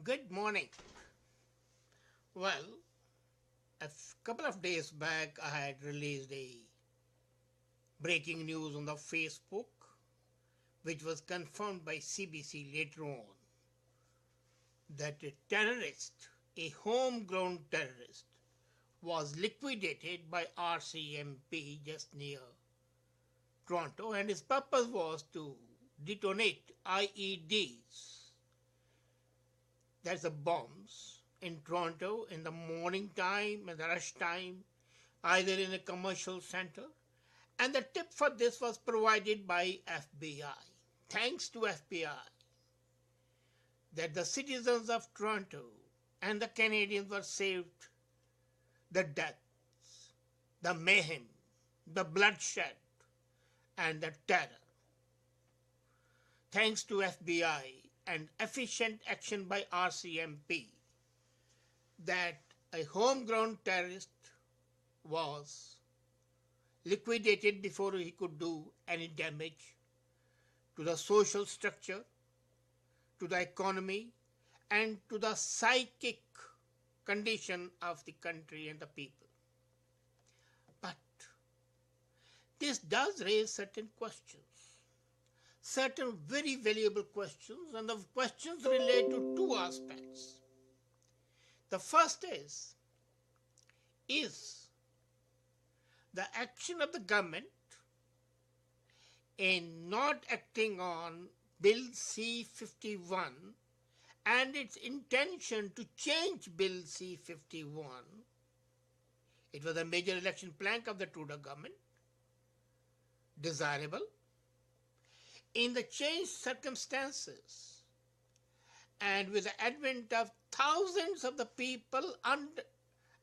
Good morning. Well, couple of days back, I had released a breaking news on the Facebook, which was confirmed by CBC later on, that a homegrown terrorist, was liquidated by RCMP just near Toronto, and his purpose was to detonate IEDs, that's the bombs, in Toronto in the morning time, in the rush time, either in a commercial center. And the tip for this was provided by FBI. Thanks to FBI, that the citizens of Toronto and the Canadians were saved the deaths, the mayhem, the bloodshed, and the terror. Thanks to FBI and efficient action by RCMP, that a homegrown terrorist was liquidated before he could do any damage to the social structure, to the economy, and to the psychic condition of the country and the people. But this does raise certain questions, certain very valuable questions, and the questions relate to two aspects. The first is the action of the government in not acting on Bill C-51 and its intention to change Bill C-51. It was a major election plank of the Trudeau government, desirable. In the changed circumstances and with the advent of thousands of the people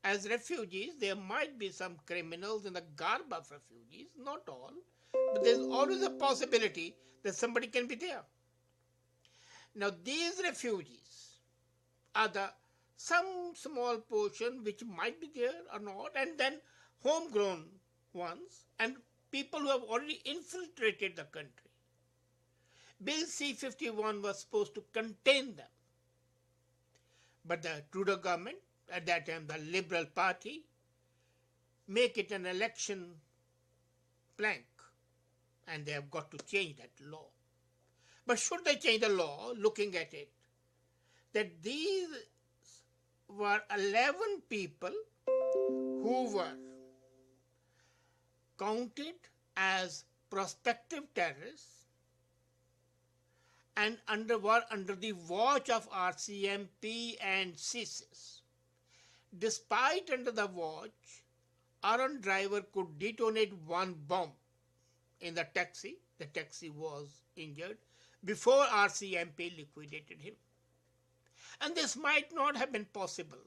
as refugees, there might be some criminals in the garb of refugees, not all, but there's always a possibility that somebody can be there. Now these refugees are some small portion which might be there or not, and then homegrown ones and people who have already infiltrated the country. Bill C-51 was supposed to contain them. But the Trudeau government, at that time the Liberal Party, make it an election plank, and they have got to change that law. But should they change the law, looking at it, that these were 11 people who were counted as prospective terrorists and were under the watch of RCMP and CSIS. Despite under the watch, Aaron driver could detonate one bomb in the taxi was injured, before RCMP liquidated him. And this might not have been possible.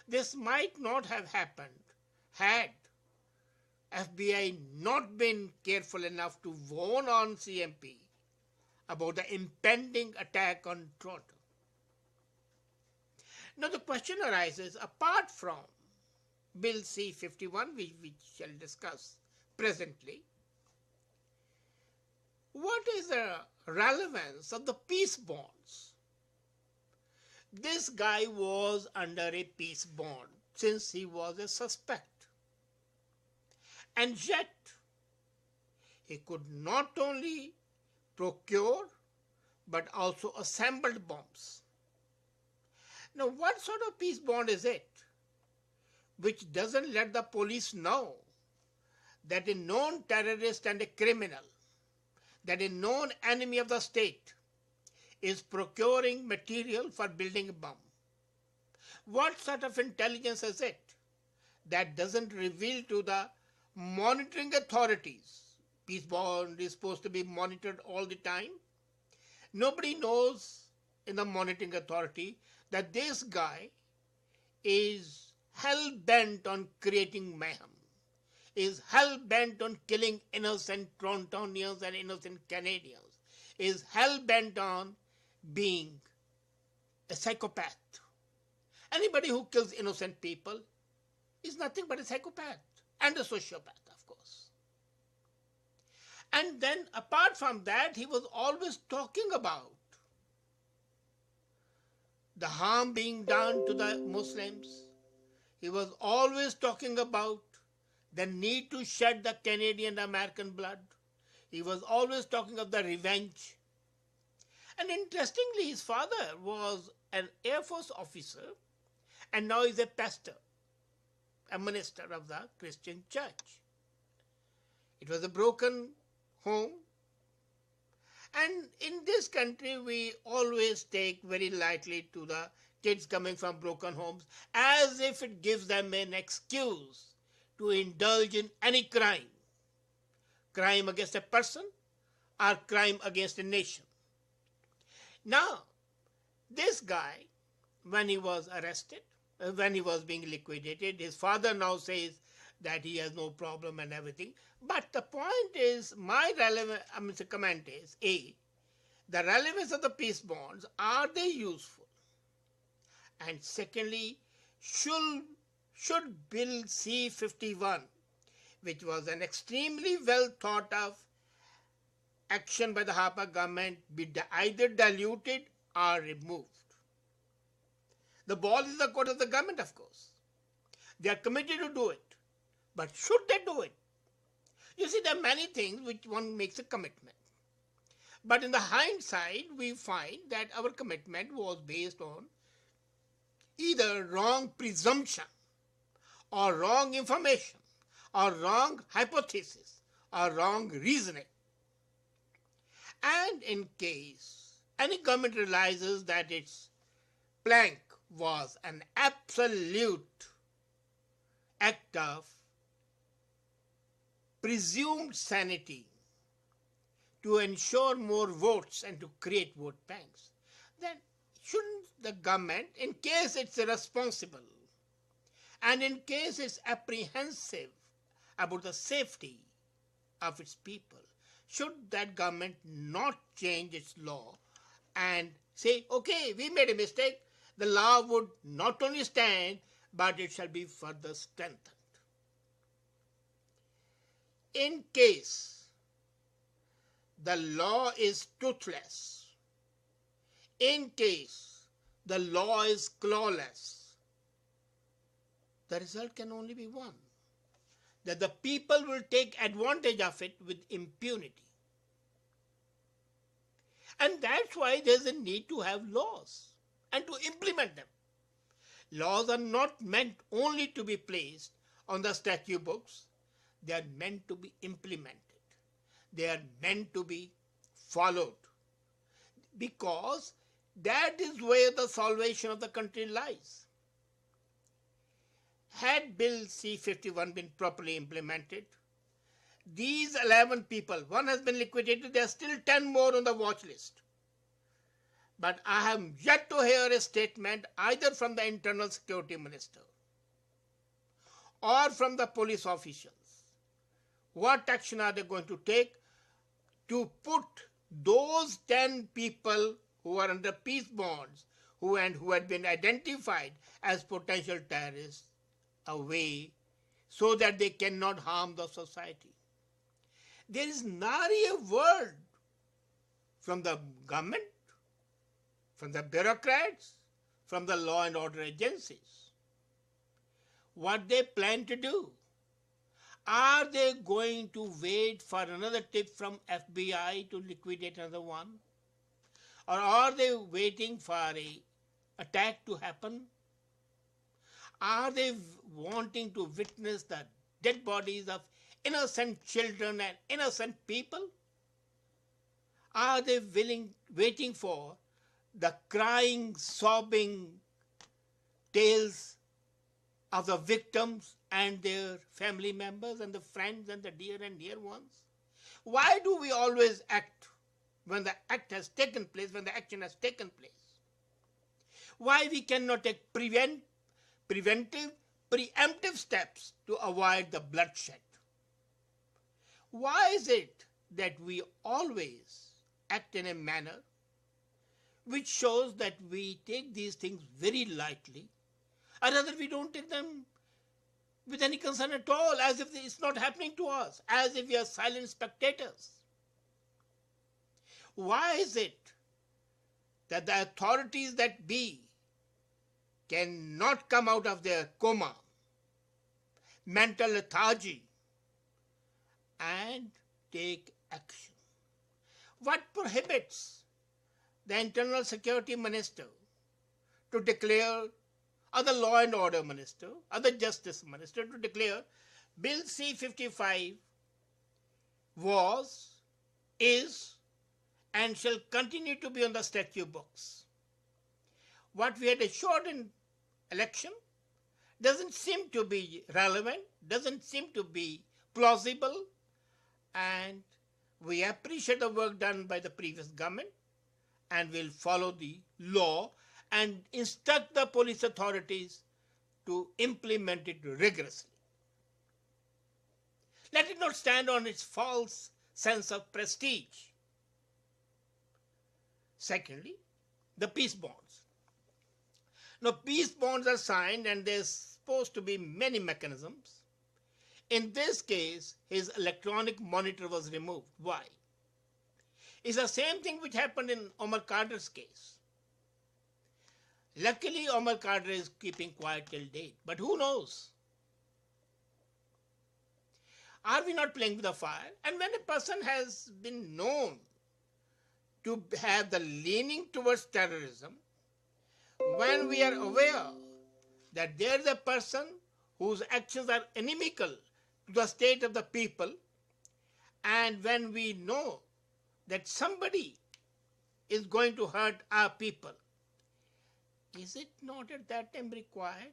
This might not have happened had FBI not been careful enough to warn RCMP about the impending attack on Toronto. Now the question arises, apart from Bill C-51, which we shall discuss presently, what is the relevance of the peace bonds? This guy was under a peace bond since he was a suspect. And yet, he could not only procure but also assembled bombs. Now, what sort of peace bond is it which doesn't let the police know that a known terrorist and a criminal, that a known enemy of the state is procuring material for building a bomb? What sort of intelligence is it that doesn't reveal to the monitoring authorities? Peace bond is supposed to be monitored all the time. Nobody knows in the monitoring authority that this guy is hell-bent on creating mayhem, is hell-bent on killing innocent Torontonians and innocent Canadians, is hell-bent on being a psychopath. Anybody who kills innocent people is nothing but a psychopath and a sociopath, of course. And then apart from that, he was always talking about the harm being done to the Muslims. He was always talking about the need to shed the Canadian American blood. He was always talking of the revenge. And interestingly, his father was an Air Force officer and now is a pastor, a minister of the Christian church. It was a broken home. And in this country, we always take very lightly to the kids coming from broken homes as if it gives them an excuse to indulge in any crime. Crime against a person or crime against a nation. Now, this guy, when he was arrested, when he was being liquidated, his father now says that he has no problem and everything. But the point is, my comment is, A, the relevance of the peace bonds, are they useful? And secondly, should Bill C-51, which was an extremely well thought of action by the Harper government, be either diluted or removed? The ball is in the court of the government, of course. They are committed to do it. But should they do it? You see, there are many things which one makes a commitment. But in the hindsight, we find that our commitment was based on either wrong presumption or wrong information or wrong hypothesis or wrong reasoning. And in case any government realizes that its plank was an absolute act of presumed sanity to ensure more votes and to create vote banks, then shouldn't the government, in case it's irresponsible and in case it's apprehensive about the safety of its people, should that government not change its law and say, okay, we made a mistake, the law would not only stand, but it shall be further strengthened. In case the law is toothless, in case the law is clawless, the result can only be one, that the people will take advantage of it with impunity. And that's why there's a need to have laws and to implement them. Laws are not meant only to be placed on the statute books. They are meant to be implemented. They are meant to be followed. Because that is where the salvation of the country lies. Had Bill C-51 been properly implemented, these 11 people, one has been liquidated, there are still 10 more on the watch list. But I have yet to hear a statement either from the Internal Security Minister or from the police officials. What action are they going to take to put those 10 people who are under peace bonds who had been identified as potential terrorists away so that they cannot harm the society? There is nary a word from the government, from the bureaucrats, from the law and order agencies. What they plan to do? Are they going to wait for another tip from FBI to liquidate another one? Or are they waiting for an attack to happen? Are they wanting to witness the dead bodies of innocent children and innocent people? Are they waiting for the crying, sobbing tales of the victims and their family members and the friends and the dear and dear ones? Why do we always act when the act has taken place, when the action has taken place? Why we cannot take preventive, preemptive steps to avoid the bloodshed? Why is it that we always act in a manner which shows that we take these things very lightly, or rather we don't take them with any concern at all, as if it's not happening to us, as if we are silent spectators? Why is it that the authorities that be cannot come out of their coma, mental lethargy, and take action. What prohibits the Internal Security Minister to declare, or the Law and Order Minister, or the Justice Minister to declare Bill C-55 was, is, and shall continue to be on the statute books? What we had assured in election doesn't seem to be relevant, doesn't seem to be plausible, and we appreciate the work done by the previous government and will follow the law and instruct the police authorities to implement it rigorously. Let it not stand on its false sense of prestige. Secondly, the peace bonds. Now, peace bonds are signed and there's supposed to be many mechanisms. In this case, his electronic monitor was removed. Why? It's the same thing which happened in Omar Carter's case. Luckily, Omar Carter is keeping quiet till date, but who knows? Are we not playing with the fire? And when a person has been known to have the leaning towards terrorism, when we are aware that there is a person whose actions are inimical to the state of the people, and when we know that somebody is going to hurt our people, is it not at that time required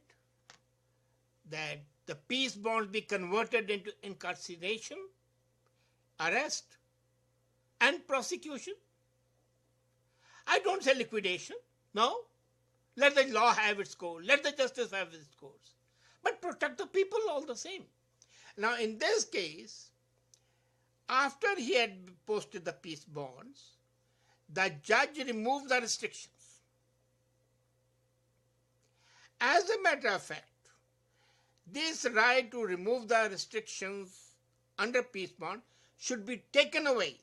that the peace bonds be converted into incarceration, arrest, and prosecution? I don't say liquidation, no. Let the law have its course, let the justice have its course, but protect the people all the same. Now, in this case, after he had posted the peace bonds, the judge removed the restrictions. As a matter of fact, this right to remove the restrictions under peace bond should be taken away,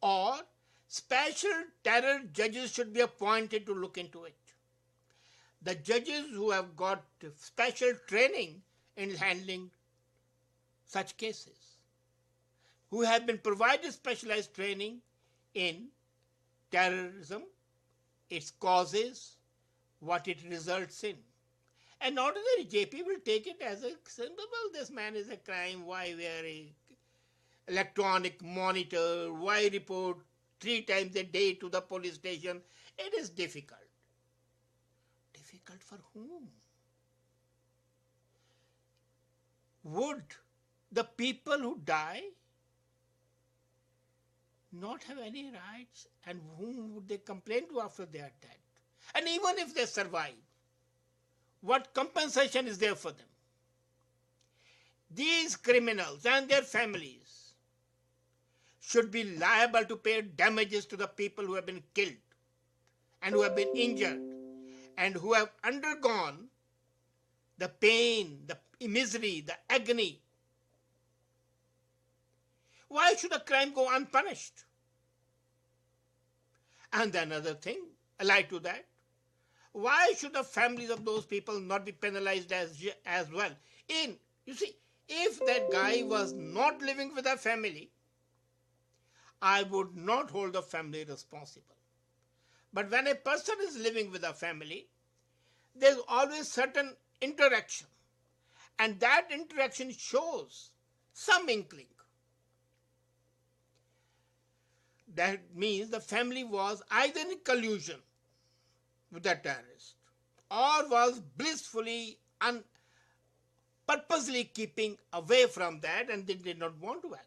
or special terror judges should be appointed to look into it. The judges who have got special training in handling such cases, who have been provided specialized training in terrorism, its causes, what it results in. An ordinary JP will take it as a symbol. Well, this man is a crime. Why wear a electronic monitor? Why report 3 times a day to the police station? It is difficult. Difficult for whom? Would the people who die not have any rights, and whom would they complain to after they are dead? And even if they survive, what compensation is there for them? These criminals and their families should be liable to pay damages to the people who have been killed and who have been injured and who have undergone the pain, the misery, the agony. Why should a crime go unpunished? And another thing, allied to that, why should the families of those people not be penalized as well? You see, if that guy was not living with a family, I would not hold the family responsible. But when a person is living with a family, there's always certain interaction. And that interaction shows some inkling. That means the family was either in collusion with the terrorist or was blissfully and purposely keeping away from that, and they did not want to act.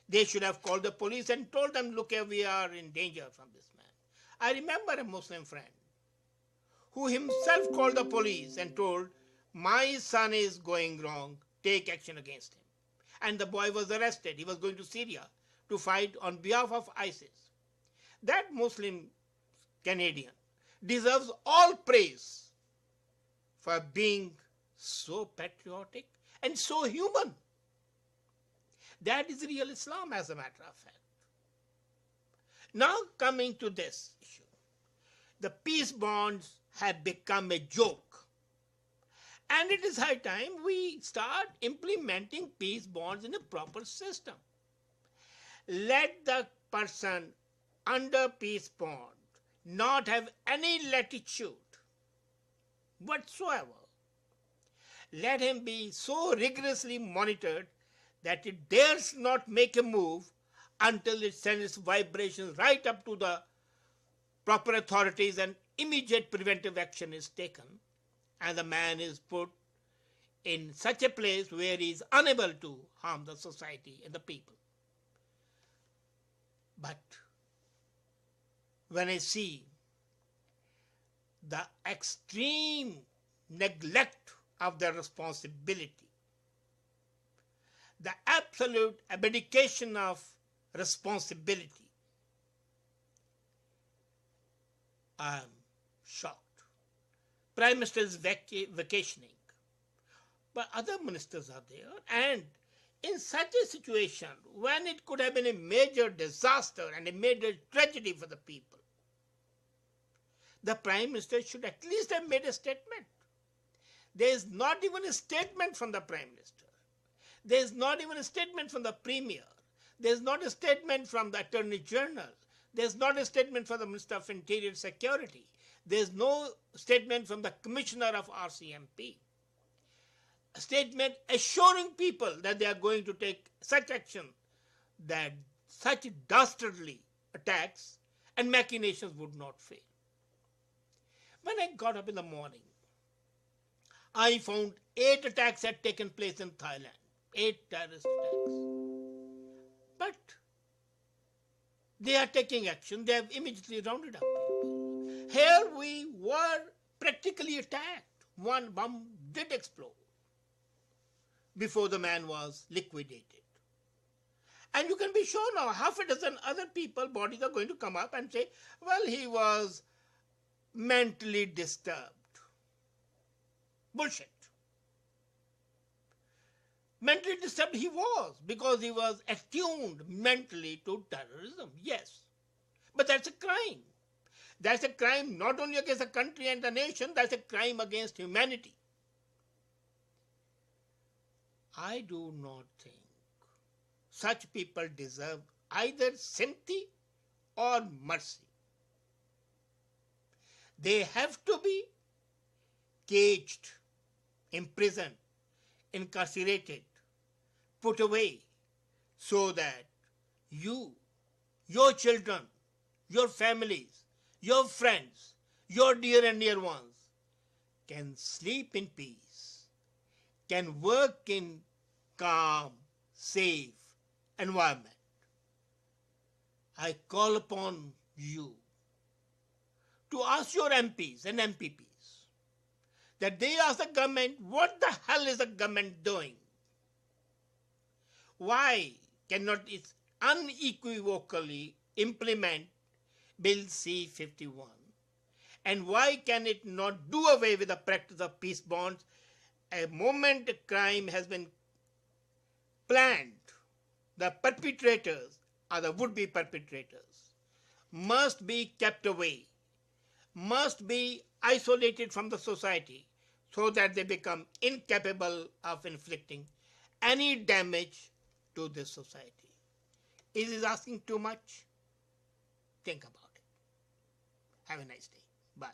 They should have called the police and told them, look here, we are in danger from this man. I remember a Muslim friend who himself called the police and told, my son is going wrong, take action against him. And the boy was arrested. He was going to Syria to fight on behalf of ISIS. That Muslim Canadian deserves all praise for being so patriotic and so human. That is real Islam, as a matter of fact. Now coming to this issue. The peace bonds have become a joke. And it is high time we start implementing peace bonds in a proper system. Let the person under peace bond not have any latitude whatsoever. Let him be so rigorously monitored that it dares not make a move until it sends its vibrations right up to the proper authorities and immediate preventive action is taken and the man is put in such a place where he is unable to harm the society and the people. But when I see the extreme neglect of their responsibility, the absolute abdication of responsibility, I am shocked. Prime Minister is vacationing, but other ministers are there, and in such a situation, when it could have been a major disaster and a major tragedy for the people, the Prime Minister should at least have made a statement. There is not even a statement from the Prime Minister. There is not even a statement from the Premier. There is not a statement from the Attorney General. There is not a statement from the Minister of Interior Security. There is no statement from the Commissioner of RCMP. A statement assuring people that they are going to take such action that such dastardly attacks and machinations would not fail. When I got up in the morning, I found 8 attacks had taken place in Thailand. 8 terrorist attacks. But they are taking action. They have immediately rounded up people. Here we were practically attacked. One bomb did explode before the man was liquidated. And you can be sure now, half a dozen other people, bodies are going to come up and say, well, he was mentally disturbed. Bullshit. Mentally disturbed he was because he was attuned mentally to terrorism, yes. But that's a crime. That's a crime not only against the country and the nation, that's a crime against humanity. I do not think such people deserve either sympathy or mercy. They have to be caged, imprisoned, incarcerated, put away, so that you, your children, your families, your friends, your dear and near ones can sleep in peace, can work in calm, safe environment. I call upon you to ask your MPs and MPPs that they ask the government, what the hell is the government doing? Why cannot it unequivocally implement Bill C-51? And why can it not do away with the practice of peace bonds? A moment a crime has been planned, the perpetrators or the would-be perpetrators must be kept away, must be isolated from the society so that they become incapable of inflicting any damage to this society. Is it asking too much? Think about it. Have a nice day. Bye.